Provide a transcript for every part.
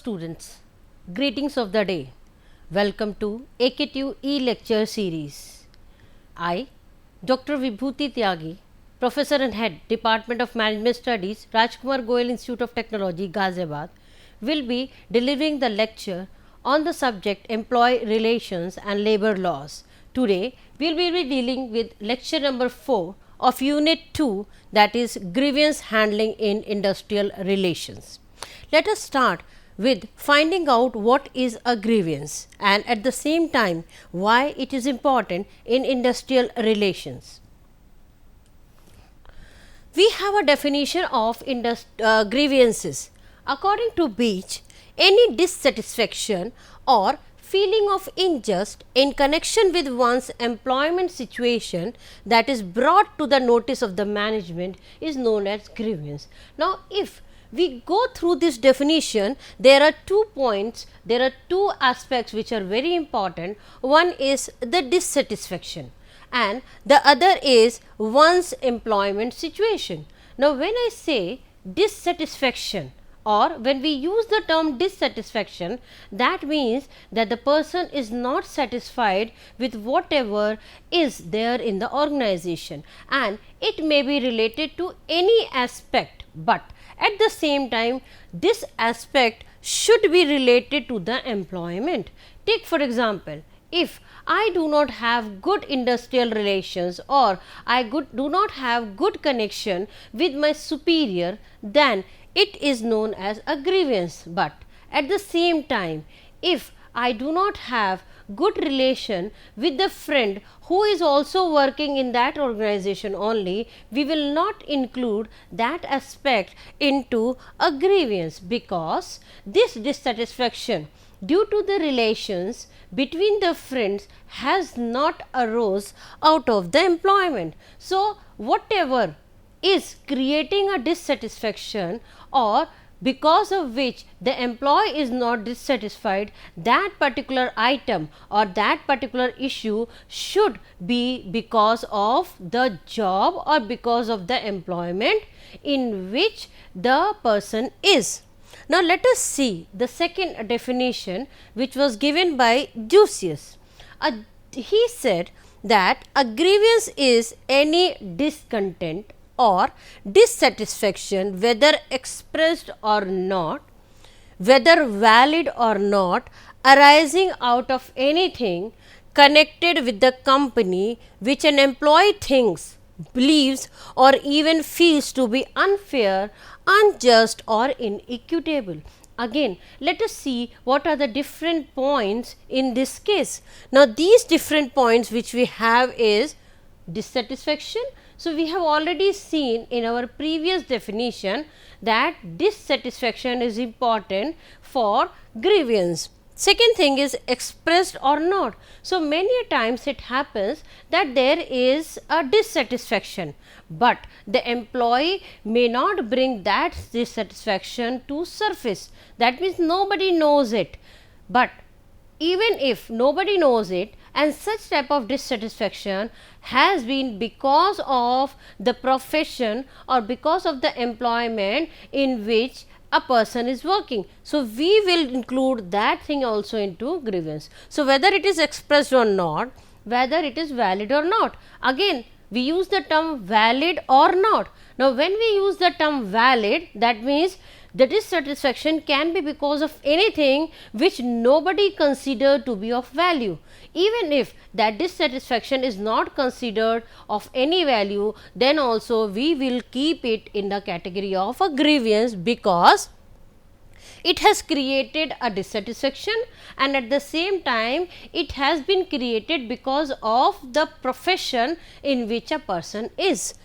students, greetings of the day. Welcome to AKTU e-lecture series. I, Dr. Vibhuti Tyagi, Professor and Head, Department of Management Studies, Rajkumar Goyal Institute of Technology, Ghaziabad, will be delivering the lecture on the subject Employee Relations and Labor Laws. Today, we will be dealing with lecture number 4 of Unit 2, that is Grievance Handling in Industrial Relations. Let us start with finding out what is a grievance and at the same time why it is important in industrial relations. We have a definition of grievances. According to Beach, any dissatisfaction or feeling of injustice in connection with one's employment situation that is brought to the notice of the management is known as grievance. Now, if we go through this definition, there are 2 points, there are 2 aspects which are very important. One is the dissatisfaction and the other is one's employment situation. Now, when I say dissatisfaction or when we use the term dissatisfaction, that means that the person is not satisfied with whatever is there in the organization, and it may be related to any aspect, but at the same time this aspect should be related to the employment. Take for example, if I do not have good industrial relations or I do not have good connection with my superior, then it is known as a grievance. But at the same time, if I do not have good relation with the friend who is also working in that organization only, we will not include that aspect into a grievance, because this dissatisfaction due to the relations between the friends has not arose out of the employment. So, whatever is creating a dissatisfaction or because of which the employee is not dissatisfied, that particular item or that particular issue should be because of the job or because of the employment in which the person is. Now, let us see the second definition which was given by Jusius. He said that a grievance is any discontent or dissatisfaction, whether expressed or not, whether valid or not, arising out of anything connected with the company which an employee thinks, believes or even feels to be unfair, unjust or inequitable. Again, let us see what are the different points in this case. Now, these different points which we have is dissatisfaction. So, we have already seen in our previous definition that dissatisfaction is important for grievance. Second thing is expressed or not. So, many times it happens that there is a dissatisfaction, but the employee may not bring that dissatisfaction to surface. That means nobody knows it, but even if nobody knows it and such type of dissatisfaction has been because of the profession or because of the employment in which a person is working. So, we will include that thing also into grievance. So, whether it is expressed or not, whether it is valid or not. Again, we use the term valid or not. Now, when we use the term valid, that means the dissatisfaction can be because of anything which nobody considered to be of value. Even if that dissatisfaction is not considered of any value, then also we will keep it in the category of a grievance, because it has created a dissatisfaction and at the same time it has been created because of the profession in which a person is.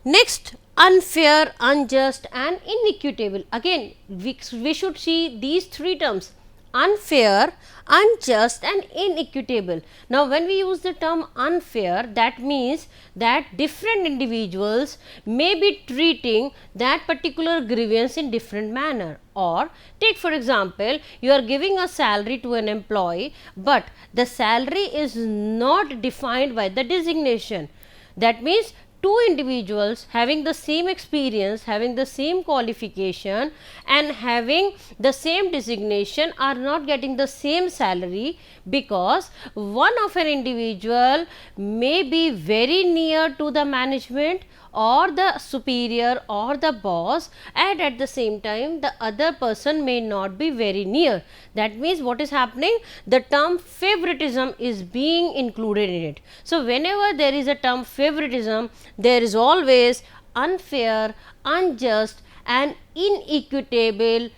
Next, unfair, unjust and inequitable. Again, we should see these 3 terms: unfair, unjust and inequitable. Now, when we use the term unfair, that means that different individuals may be treating that particular grievance in different manner. Or take for example, you are giving a salary to an employee, but the salary is not defined by the designation. That means two individuals having the same experience, having the same qualification and having the same designation are not getting the same salary, because one of an individual may be very near to the management or the superior or the boss, and at the same time the other person may not be very near. That means what is happening? The term favoritism is being included in it. So whenever there is a term favoritism, there is always unfair, unjust and inequitable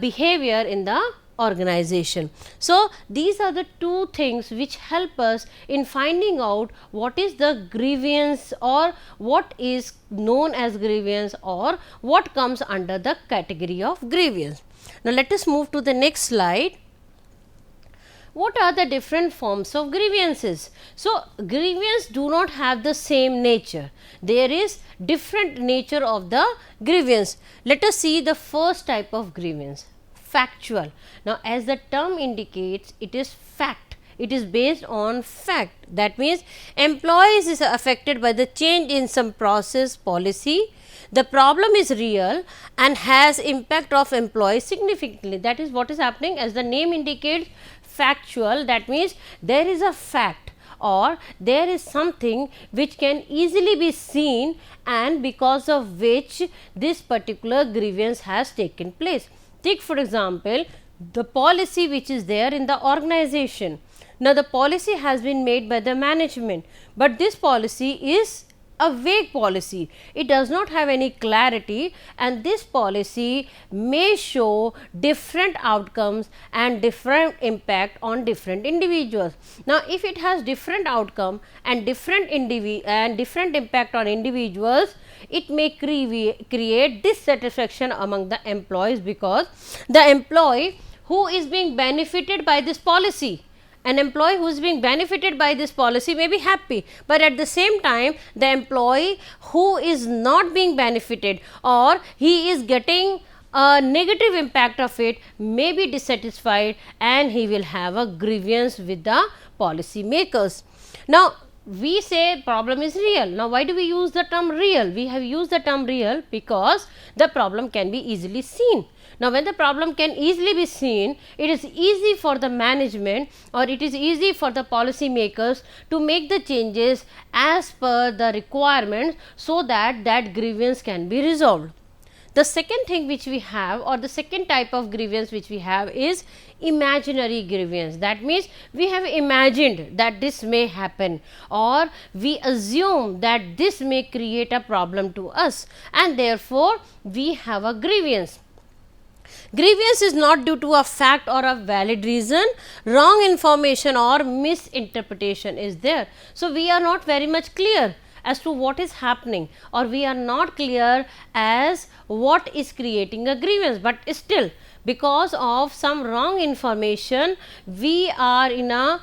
behavior in the organization. So these are the two things which help us in finding out what is the grievance, or what is known as grievance, or what comes under the category of grievance. Now let us move to the next slide. What are the different forms of grievances? So grievance do not have the same nature. There is different nature of the grievance. Let us see the first type of grievance, factual. Now as the term indicates, it is fact. It is based on fact. That means employees is affected by the change in some process, policy. The problem is real and has impact of employees significantly. That is what is happening. As the name indicates, factual, that means there is a fact or there is something which can easily be seen, and because of which this particular grievance has taken place. Take for example the policy which is there in the organization. Now the policy has been made by the management, but this policy is a vague policy. It does not have any clarity, and this policy may show different outcomes and different impact on different individuals. Now if it has different outcome and different impact on individuals, it may create dissatisfaction among the employees, because the employee who is being benefited by this policy, an employee who is being benefited by this policy may be happy, but at the same time the employee who is not being benefited or he is getting a negative impact of it may be dissatisfied, and he will have a grievance with the policy makers. Now we say problem is real. Now why do we use the term real? We have used the term real because the problem can be easily seen. Now when the problem can easily be seen, it is easy for the management or it is easy for the policy makers to make the changes as per the requirements, so that that grievance can be resolved. The second thing which we have, or the second type of grievance which we have, is imaginary grievance. That means we have imagined that this may happen, or we assume that this may create a problem to us, and therefore we have a grievance. Grievance is not due to a fact or a valid reason. Wrong information or misinterpretation is there. So we are not very much clear as to what is happening, or we are not clear as what is creating a grievance, but still because of some wrong information we are in a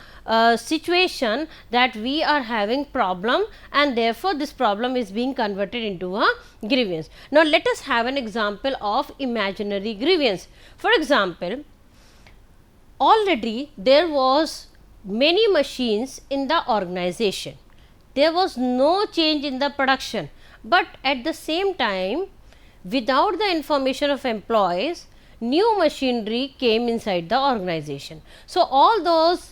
situation that we are having problem, and therefore this problem is being converted into a grievance. Now let us have an example of imaginary grievance. For example, already there was many machines in the organization. There was no change in the production, but at the same time, without the information of employees, new machinery came inside the organization. So all those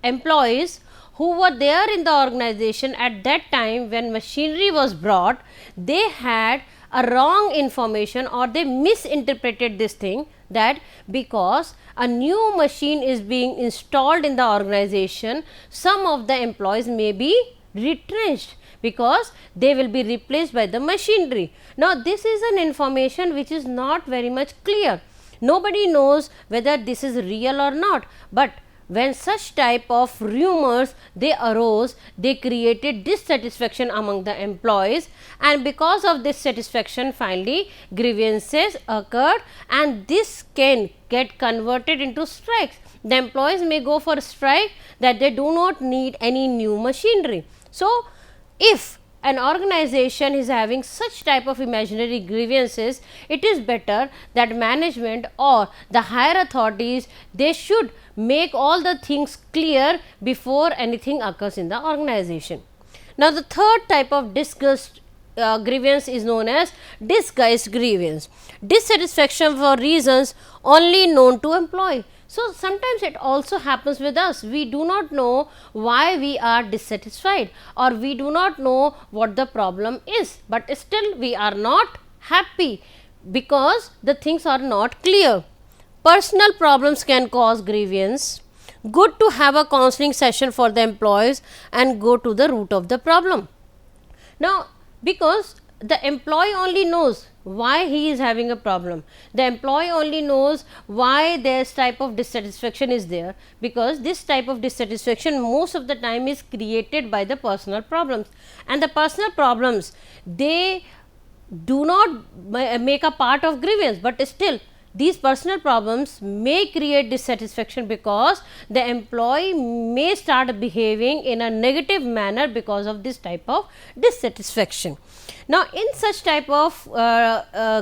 employees who were there in the organization at that time when machinery was brought, they had a wrong information, or they misinterpreted this thing, that because a new machine is being installed in the organization, some of the employees may be retrenched because they will be replaced by the machinery. Now this is an information which is not very much clear. Nobody knows whether this is real or not, but when such type of rumors they arose, they created dissatisfaction among the employees, and because of this dissatisfaction finally grievances occurred, and this can get converted into strikes. The employees may go for strike that they do not need any new machinery. So if an organization is having such type of imaginary grievances, it is better that management or the higher authorities, they should make all the things clear before anything occurs in the organization. Now, the third type of disgust grievance is known as disguised grievance. Dissatisfaction for reasons only known to employee. So, sometimes it also happens with us. We do not know why we are dissatisfied, or we do not know what the problem is, but still we are not happy because the things are not clear. Personal problems can cause grievance. Good to have a counseling session for the employees and go to the root of the problem. Now, because the employee only knows why he is having a problem, the employee only knows why this type of dissatisfaction is there, because this type of dissatisfaction most of the time is created by the personal problems, and the personal problems, they do not make a part of grievance, but still these personal problems may create dissatisfaction because the employee may start behaving in a negative manner because of this type of dissatisfaction. Now, in such type of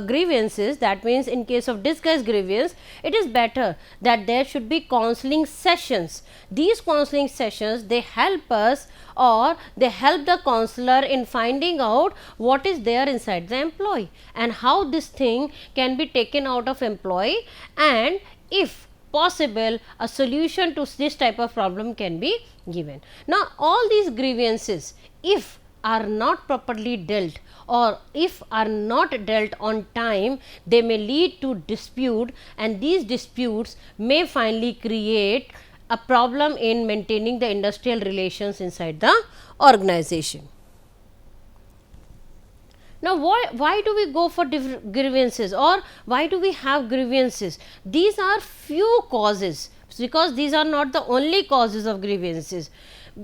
grievances, that means in case of disguised grievance, it is better that there should be counseling sessions. These counseling sessions, they help us, or they help the counselor in finding out what is there inside the employee and how this thing can be taken out of employee, and if possible a solution to this type of problem can be given. Now, all these grievances, if are not properly dealt, or if are not dealt on time, they may lead to dispute, and these disputes may finally create a problem in maintaining the industrial relations inside the organization. Now, why do we go for grievances, or why do we have grievances? These are few causes, because these are not the only causes of grievances.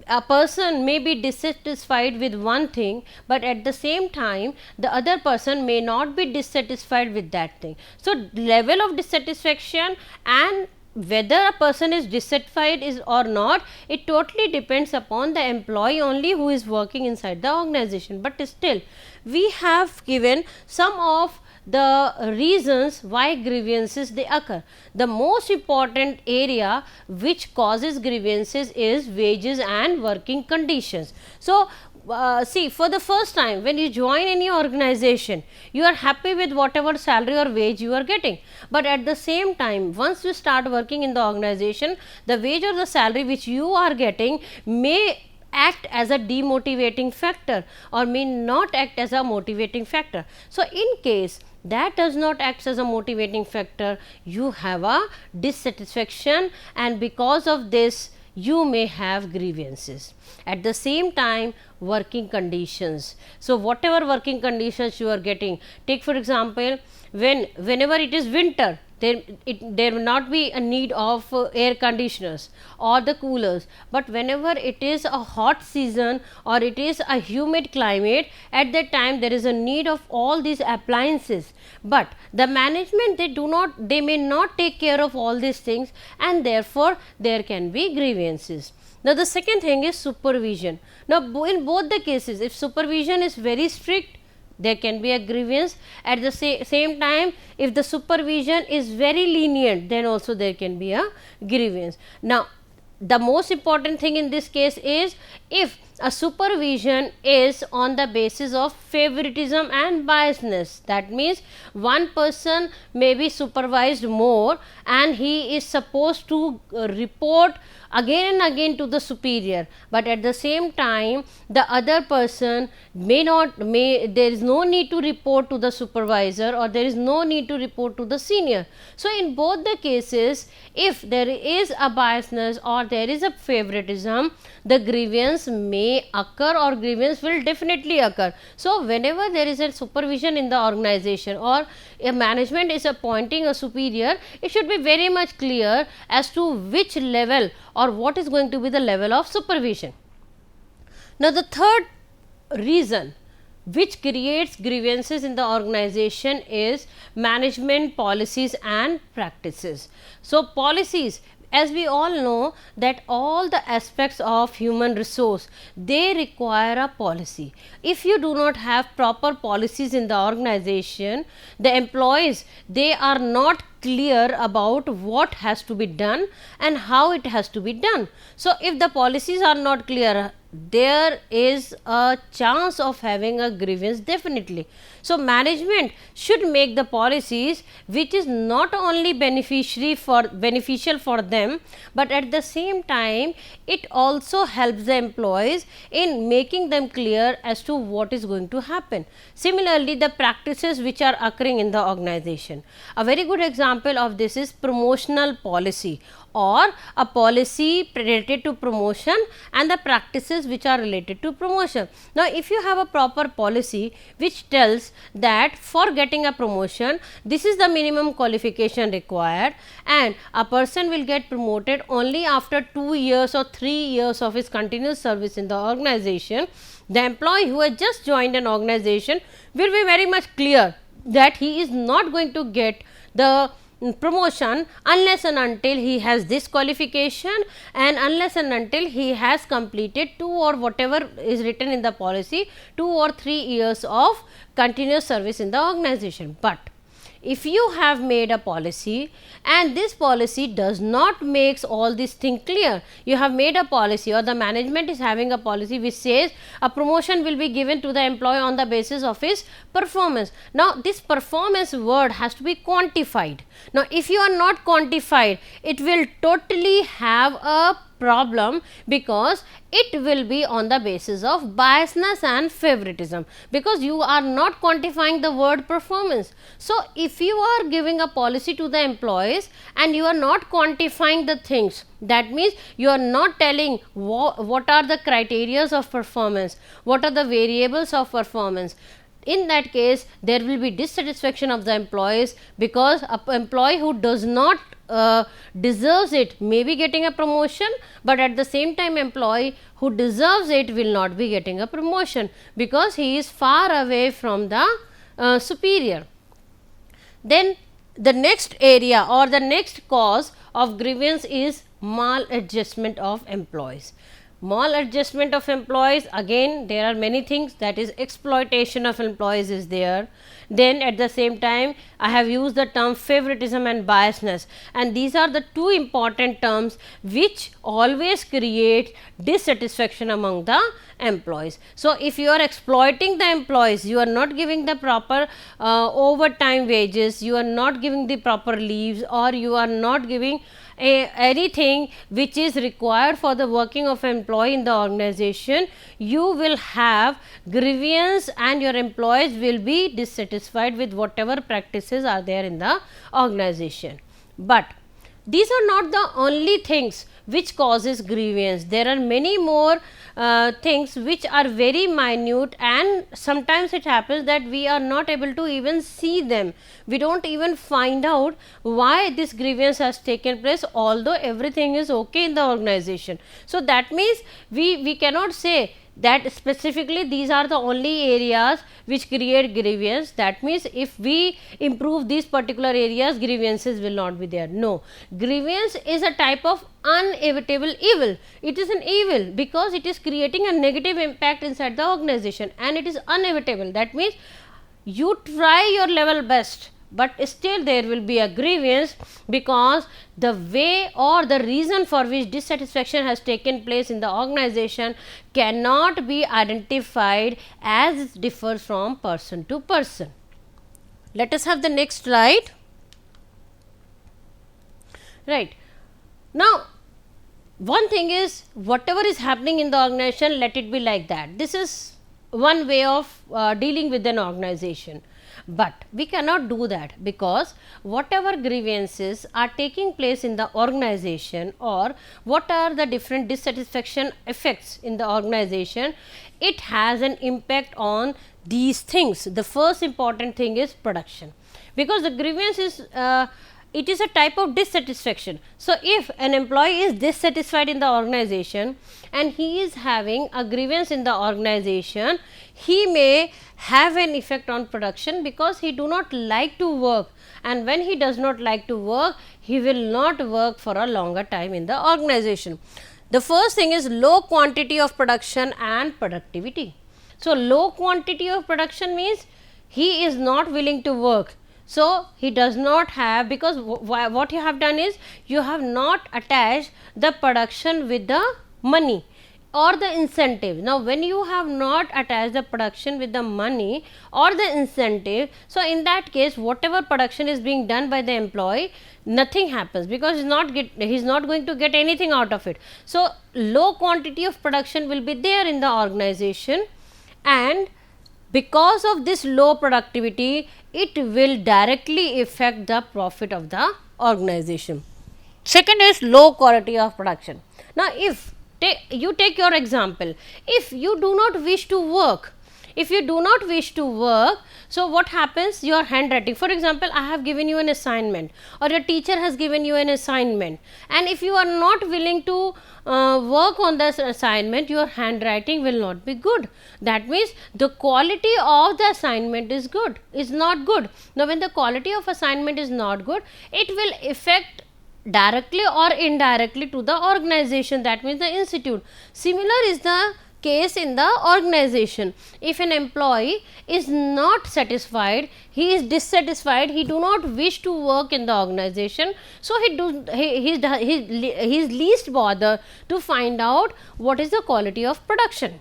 A person may be dissatisfied with one thing, but at the same time the other person may not be dissatisfied with that thing. So, level of dissatisfaction and whether a person is dissatisfied is or not, it totally depends upon the employee only who is working inside the organization. But still, we have given some of the reasons why grievances they occur. The most important area which causes grievances is wages and working conditions. So, see, for the first time when you join any organization, you are happy with whatever salary or wage you are getting, but at the same time once you start working in the organization, the wage or the salary which you are getting may act as a demotivating factor or may not act as a motivating factor. So, in case that does not act as a motivating factor, you have a dissatisfaction, and because of this you may have grievances. At the same time, working conditions. So, whatever working conditions you are getting, take for example, whenever it is winter, there will not be a need of air conditioners or the coolers, but whenever it is a hot season or it is a humid climate, at that time there is a need of all these appliances, but the management they may not take care of all these things, and therefore there can be grievances. Now, the second thing is supervision. Now, in both the cases, if supervision is very strict, there can be a grievance. At the same time, if the supervision is very lenient, then also there can be a grievance. Now, the most important thing in this case is if a supervision is on the basis of favoritism and biasness. That means one person may be supervised more and he is supposed to report again and again to the superior, but at the same time the other person there is no need to report to the supervisor, or there is no need to report to the senior. So, in both the cases, if there is a biasness or there is a favoritism, the grievance may occur, or grievance will definitely occur. So, whenever there is a supervision in the organization or a management is appointing a superior, it should be very much clear as to which level or what is going to be the level of supervision. Now, the third reason which creates grievances in the organization is management policies and practices. So, policies, as we all know that all the aspects of human resource, they require a policy. If you do not have proper policies in the organization, the employees, they are not clear about what has to be done and how it has to be done. So, if the policies are not clear, there is a chance of having a grievance definitely. So, management should make the policies which is not only beneficial for them, but at the same time it also helps the employees in making them clear as to what is going to happen. Similarly, the practices which are occurring in the organization. A very good example of this is promotional policy, or a policy related to promotion and the practices which are related to promotion. Now, if you have a proper policy which tells that for getting a promotion, this is the minimum qualification required, and a person will get promoted only after 2 years or 3 years of his continuous service in the organization, the employee who has just joined an organization will be very much clear that he is not going to get the promotion unless and until he has this qualification, and unless and until he has completed 2 or whatever is written in the policy, 2 or 3 years of continuous service in the organization. But if you have made a policy and this policy does not makes all these things clear, you have made a policy or the management is having a policy which says a promotion will be given to the employee on the basis of his performance. Now, this performance word has to be quantified. Now, if you are not quantified, it will totally have a problem, because it will be on the basis of biasness and favoritism, because you are not quantifying the word performance. So, if you are giving a policy to the employees and you are not quantifying the things, that means you are not telling what are the criteria of performance, what are the variables of performance. In that case, there will be dissatisfaction of the employees, because an employee who does not deserves it may be getting a promotion, but at the same time employee who deserves it will not be getting a promotion, because he is far away from the superior. Then the next area or the next cause of grievance is maladjustment of employees. Maladjustment of employees, again there are many things, that is exploitation of employees is there. Then at the same time I have used the term favoritism and biasness, and these are the two important terms which always create dissatisfaction among the employees. So, if you are exploiting the employees, you are not giving the proper overtime wages, you are not giving the proper leaves, or you are not giving anything which is required for the working of employee in the organization, you will have grievance and your employees will be dissatisfied with whatever practices are there in the organization. But these are not the only things which causes grievance. There are many more things which are very minute, and sometimes it happens that we are not able to even see them. We don't even find out why this grievance has taken place, although everything is okay in the organization. So, that means we cannot say that specifically these are the only areas which create grievance. That means if we improve these particular areas, grievances will not be there. No, grievance is a type of unavoidable evil. It is an evil because it is creating a negative impact inside the organization, and it is unavoidable. That means you try your level best, but still there will be a grievance, because the way or the reason for which dissatisfaction has taken place in the organization cannot be identified, as it differs from person to person. Let us have the next slide. Right. Now, one thing is, whatever is happening in the organization, let it be like that. This is one way of dealing with an organization. But we cannot do that, because whatever grievances are taking place in the organization, or what are the different dissatisfaction effects in the organization, it has an impact on these things. The first important thing is production, because the grievance is it is a type of dissatisfaction. So, if an employee is dissatisfied in the organization and he is having a grievance in the organization, he may have an effect on production, because he do not like to work, and when he does not like to work, he will not work for a longer time in the organization. The first thing is low quantity of production and productivity. So, low quantity of production means he is not willing to work. So he does not have, because what you have done is you have not attached the production with the money or the incentive. Now when you have not attached the production with the money or the incentive, so in that case whatever production is being done by the employee, nothing happens, because he's not going to get anything out of it. So low quantity of production will be there in the organization, and because of this low productivity, it will directly affect the profit of the organization. Second is low quality of production. Now if you take your example, if you do not wish to work, so what happens? Your handwriting, for example, I have given you an assignment, or your teacher has given you an assignment, and if you are not willing to work on this assignment, your handwriting will not be good. That means the quality of the assignment is not good. Now when the quality of assignment is not good, it will affect directly or indirectly to the organization, that means the institute. Similar is the case in the organization. If an employee is not satisfied, he is dissatisfied, he do not wish to work in the organization, so he is least bothered to find out what is the quality of production,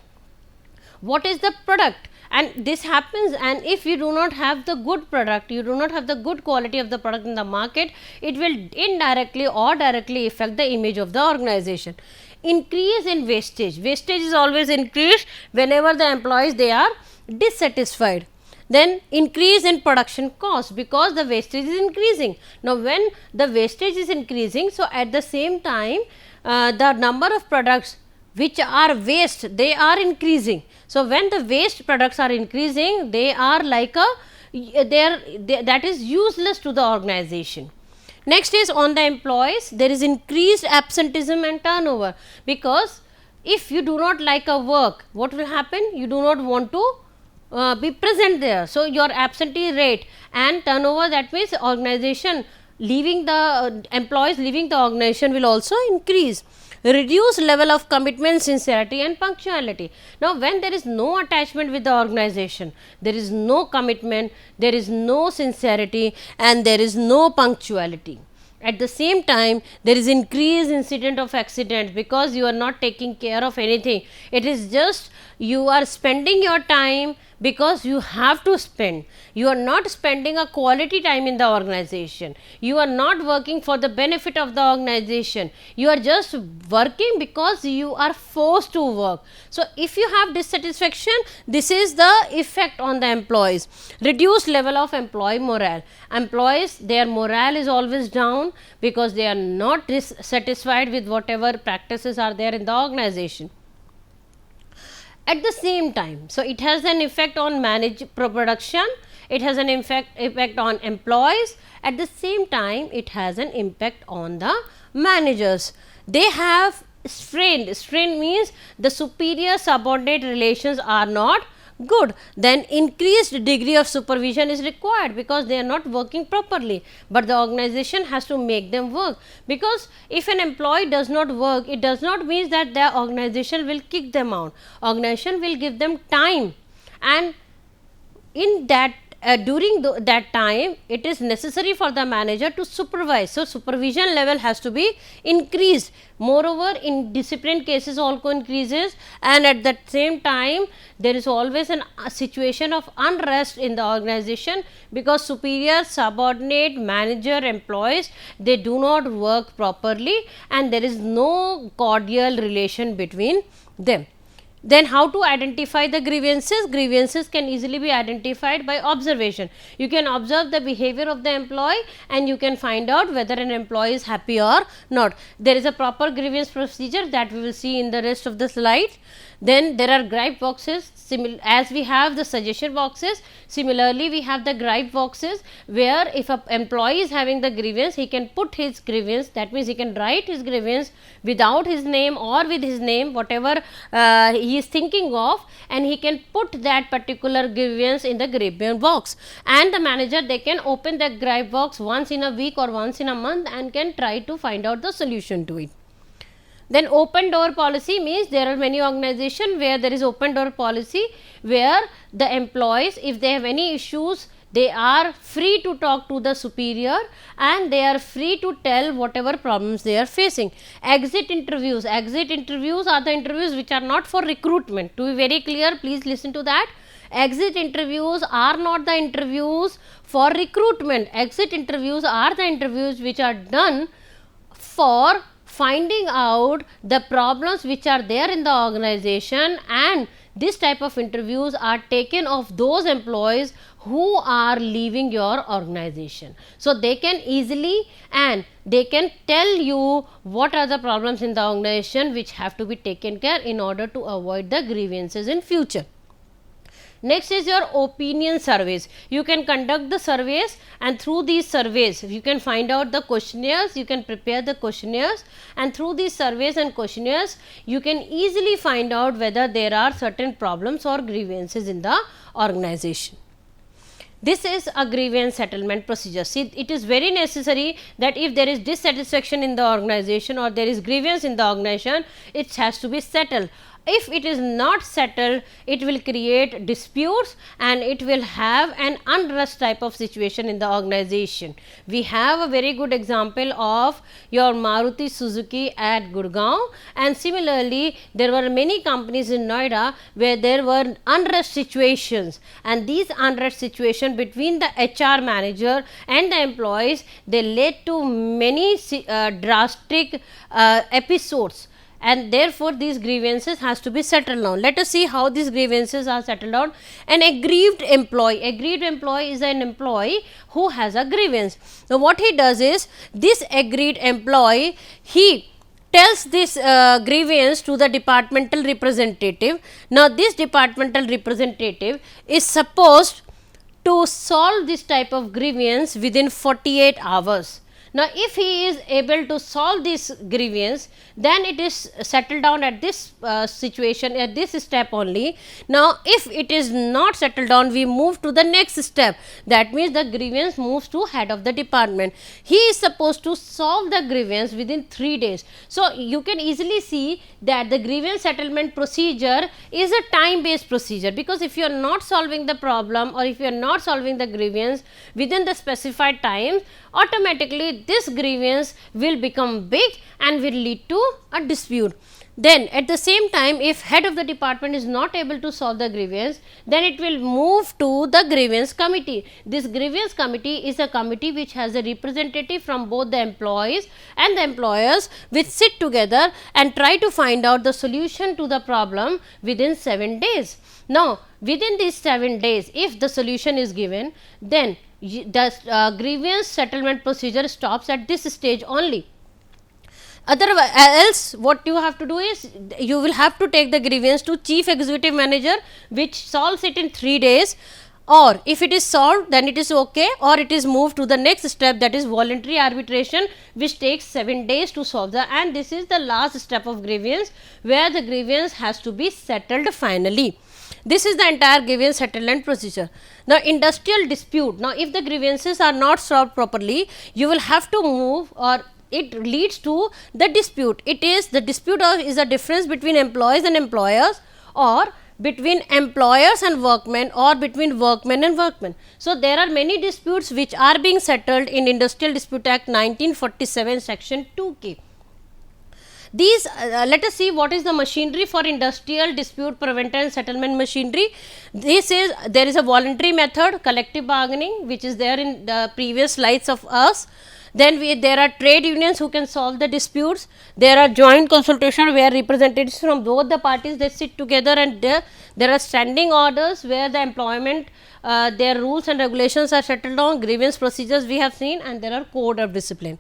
what is the product. And this happens, and if you do not have the good product, you do not have the good quality of the product in the market, it will indirectly or directly affect the image of the organization. Increase in wastage is always increased whenever the employees, they are dissatisfied. Then increase in production cost, because the wastage is increasing. Now when the wastage is increasing, so at the same time the number of products which are waste, they are increasing. So when the waste products are increasing, they are like that is useless to the organization. Next is on the employees, there is increased absenteeism and turnover, because if you do not like a work, what will happen? You do not want to be present there. So your absentee rate and turnover, that means organization leaving the employees leaving the organization will also increase. Reduced level of commitment, sincerity and punctuality. Now when there is no attachment with the organization, there is no commitment, there is no sincerity, and there is no punctuality. At the same time, there is increased incident of accidents, because you are not taking care of anything. It is just you are spending your time because you have to spend. You are not spending a quality time in the organization. You are not working for the benefit of the organization. You are just working because you are forced to work. So if you have dissatisfaction, this is the effect on the employees. Reduced level of employee morale. Employees, their morale is always down, because they are not satisfied with whatever practices are there in the organization. At the same time, so it has an effect on production, it has an effect on employees. At the same time, it has an impact on the managers. They have strain means the superior subordinate relations are not good. Then increased degree of supervision is required, because they are not working properly, but the organization has to make them work. Because if an employee does not work, it does not mean that the organization will kick them out. Organization will give them time, and in that during that time, it is necessary for the manager to supervise. So supervision level has to be increased. Moreover, in discipline cases also increases, and at the same time there is always a situation of unrest in the organization, because superior, subordinate, manager, employees, they do not work properly, and there is no cordial relation between them. Then how to identify the grievances? Grievances can easily be identified by observation. You can observe the behavior of the employee, and you can find out whether an employee is happy or not. There is a proper grievance procedure that we will see in the rest of the slides. Then there are gripe boxes, as we have the suggestion boxes. Similarly, we have the gripe boxes, where if an employee is having the grievance, he can put his grievance, that means he can write his grievance without his name or with his name, whatever he is thinking of, and he can put that particular grievance in the grievance box, and the manager, they can open the gripe box once in a week or once in a month and can try to find out the solution to it. Then open door policy means there are many organizations where there is open door policy, where the employees, if they have any issues, They are free to talk to the superior and they are free to tell whatever problems they are facing. Exit interviews are the interviews which are not for recruitment. To be very clear, please listen to that. Exit interviews are not the interviews for recruitment. Exit interviews are the interviews which are done for finding out the problems which are there in the organization, and this type of interviews are taken of those employees who are leaving your organization. So, they can easily and they can tell you what are the problems in the organization which have to be taken care in order to avoid the grievances in future. Next is your opinion surveys. You can conduct the surveys, and through these surveys you can find out the questionnaires, you can prepare the questionnaires, and through these surveys and questionnaires you can easily find out whether there are certain problems or grievances in the organization. This is a grievance settlement procedure. See, it is very necessary that if there is dissatisfaction in the organization or there is grievance in the organization, it has to be settled. If it is not settled, it will create disputes and it will have an unrest type of situation in the organization. We have a very good example of your Maruti Suzuki at Gurgaon, and similarly there were many companies in Noida where there were unrest situations, and these unrest situations between the HR manager and the employees, they led to many drastic episodes, and therefore these grievances has to be settled down. Let us see how these grievances are settled down. An aggrieved employee is an employee who has a grievance. Now, what he does is, this aggrieved employee, he tells this grievance to the departmental representative. Now, this departmental representative is supposed to solve this type of grievance within 48 hours. Now, if he is able to solve this grievance, then it is settled down at this situation, at this step only. Now, if it is not settled down, we move to the next step. That means the grievance moves to head of the department. He is supposed to solve the grievance within 3 days. So, you can easily see that the grievance settlement procedure is a time based procedure, because if you are not solving the problem or if you are not solving the grievance within the specified time, automatically this grievance will become big and will lead to a dispute. Then at the same time, if head of the department is not able to solve the grievance, then it will move to the grievance committee. This grievance committee is a committee which has a representative from both the employees and the employers, which sit together and try to find out the solution to the problem within 7 days. Now, within these 7 days, if the solution is given, then the grievance settlement procedure stops at this stage only. Otherwise, else what you have to do is, you will have to take the grievance to chief executive manager, which solves it in 3 days, or if it is solved, then it is okay, or it is moved to the next step, that is voluntary arbitration, which takes 7 days to solve the, and this is the last step of grievance, where the grievance has to be settled finally. This is the entire grievance settlement procedure. Now, industrial dispute. Now, if the grievances are not solved properly, you will have to move, or it leads to the dispute. It is the dispute is a difference between employees and employers, or between employers and workmen, or between workmen and workmen. So, there are many disputes which are being settled in Industrial Dispute Act 1947 section 2K. These let us see what is the machinery for industrial dispute preventer and settlement machinery. This is, there is a voluntary method, collective bargaining, which is there in the previous slides of us. Then there are trade unions who can solve the disputes. There are joint consultation where representatives from both the parties, they sit together, and there are standing orders where the employment their rules and regulations are settled on. Grievance procedures we have seen, and there are code of discipline.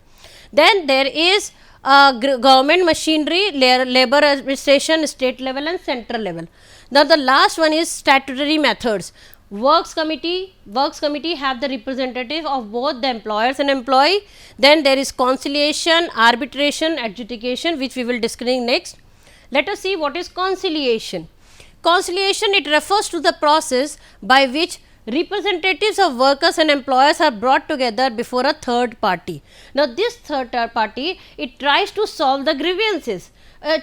Then there is government machinery, labor administration, state level and central level. Now, the last one is statutory methods. Works committee have the representative of both the employers and employee. Then there is conciliation, arbitration, adjudication, which we will discuss next. Let us see what is conciliation. Conciliation, it refers to the process by which representatives of workers and employers are brought together before a third party. Now, this third party, it tries to solve the grievances.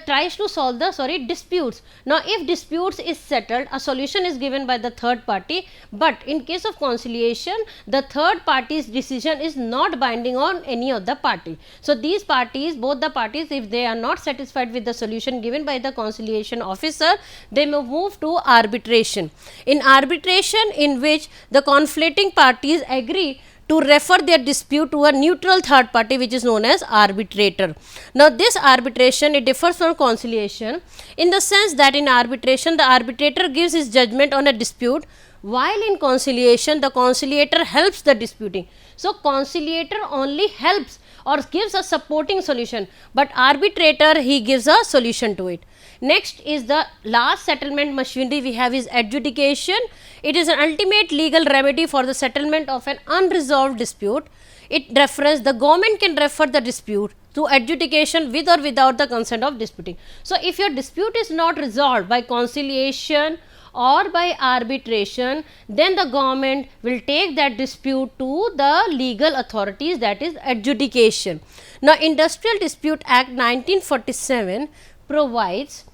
tries to solve the disputes. Now if disputes is settled, a solution is given by the third party, but in case of conciliation, the third party's decision is not binding on any of the party. So these parties, both the parties, if they are not satisfied with the solution given by the conciliation officer, they may move to arbitration. In arbitration, in which the conflicting parties agree to refer their dispute to a neutral third party, which is known as arbitrator. Now this arbitration, it differs from conciliation in the sense that in arbitration the arbitrator gives his judgment on a dispute, while in conciliation the conciliator helps the disputing. So conciliator only helps or gives a supporting solution, but arbitrator, he gives a solution to it. Next is the last settlement machinery we have is adjudication. It is an ultimate legal remedy for the settlement of an unresolved dispute. The government can refer the dispute to adjudication with or without the consent of disputing. So if your dispute is not resolved by conciliation or by arbitration, then the government will take that dispute to the legal authorities, that is adjudication. Now Industrial Dispute Act 1947 provides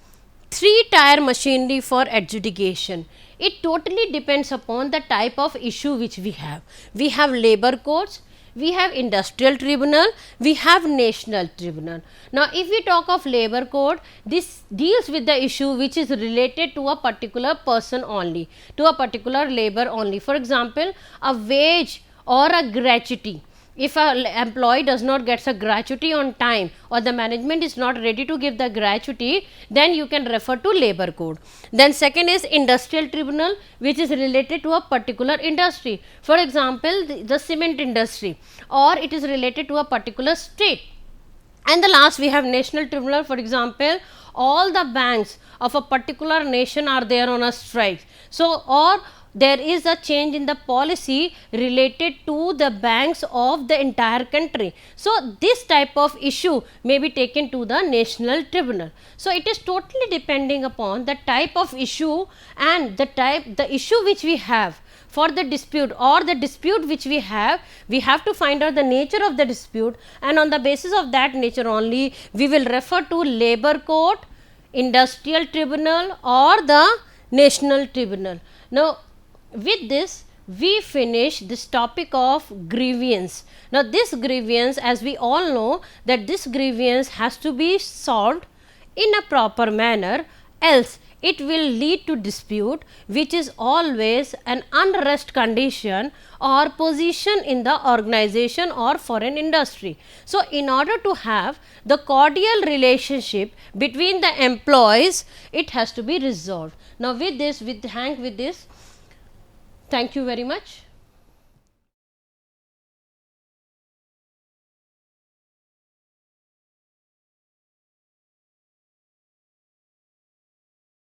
3-tier machinery for adjudication. It totally depends upon the type of issue which we have. We have labor courts, we have industrial tribunal, we have national tribunal. Now if we talk of labor court, this deals with the issue which is related to a particular person only, to a particular labor only. For example, a wage or a gratuity. If an employee does not get a gratuity on time, or the management is not ready to give the gratuity, then you can refer to labor code. Then second is industrial tribunal, which is related to a particular industry. For example, the cement industry, or it is related to a particular state. And the last we have national tribunal. For example, all the banks of a particular nation are there on a strike. So or there is a change in the policy related to the banks of the entire country. So this type of issue may be taken to the national tribunal. So it is totally depending upon the type of issue and the issue which we have for the dispute, or the dispute which we have to find out the nature of the dispute, and on the basis of that nature only we will refer to labor court, industrial tribunal, or the national tribunal. Now with this we finish this topic of grievance. Now this grievance, as we all know, that this grievance has to be solved in a proper manner, else it will lead to dispute, which is always an unrest condition or position in the organization or foreign industry. So in order to have the cordial relationship between the employees, it has to be resolved. Now with this, thank you very much.